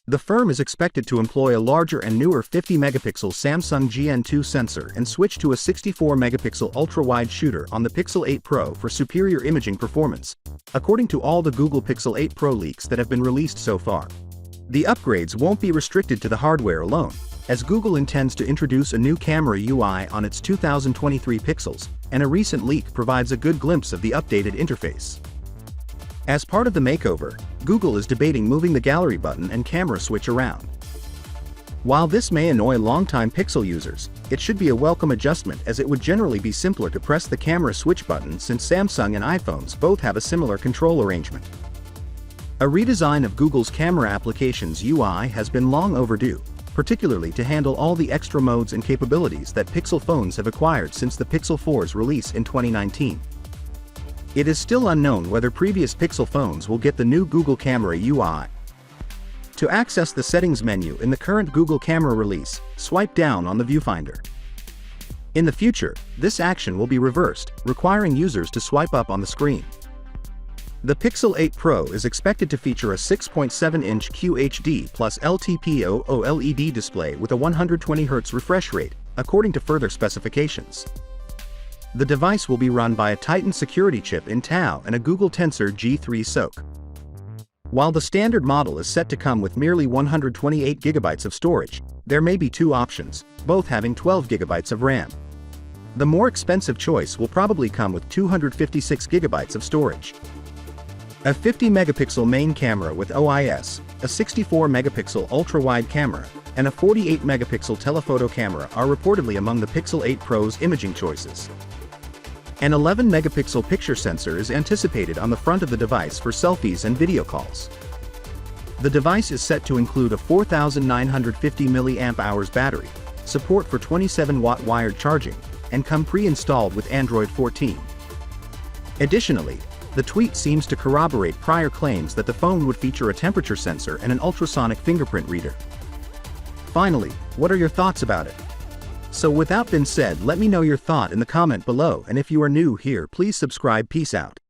The firm is expected to employ a larger and newer 50-megapixel Samsung GN2 sensor and switch to a 64-megapixel ultra-wide shooter on the Pixel 8 Pro for superior imaging performance, according to all the Google Pixel 8 Pro leaks that have been released so far. The upgrades won't be restricted to the hardware alone, as Google intends to introduce a new camera UI on its 2023 Pixels, and a recent leak provides a good glimpse of the updated interface. As part of the makeover, Google is debating moving the gallery button and camera switch around. While this may annoy longtime Pixel users, it should be a welcome adjustment as it would generally be simpler to press the camera switch button since Samsung and iPhones both have a similar control arrangement. A redesign of Google's camera applications UI has been long overdue, particularly to handle all the extra modes and capabilities that Pixel phones have acquired since the Pixel 4's release in 2019. It is still unknown whether previous Pixel phones will get the new Google Camera UI. To access the settings menu in the current Google Camera release, swipe down on the viewfinder. In the future, this action will be reversed, requiring users to swipe up on the screen. The Pixel 8 Pro is expected to feature a 6.7-inch QHD plus LTPO OLED display with a 120Hz refresh rate, according to further specifications. The device will be run by a Titan security chip in Tau and a Google Tensor G3 SoC. While the standard model is set to come with merely 128GB of storage, there may be two options, both having 12GB of RAM. The more expensive choice will probably come with 256GB of storage. A 50-megapixel main camera with OIS, a 64-megapixel ultra-wide camera, and a 48-megapixel telephoto camera are reportedly among the Pixel 8 Pro's imaging choices. An 11-megapixel picture sensor is anticipated on the front of the device for selfies and video calls. The device is set to include a 4,950 mAh battery, support for 27-watt wired charging, and come pre-installed with Android 14. Additionally, the tweet seems to corroborate prior claims that the phone would feature a temperature sensor and an ultrasonic fingerprint reader. Finally, what are your thoughts about it? So with that being said, let me know your thought in the comment below, and if you are new here, please subscribe. Peace out.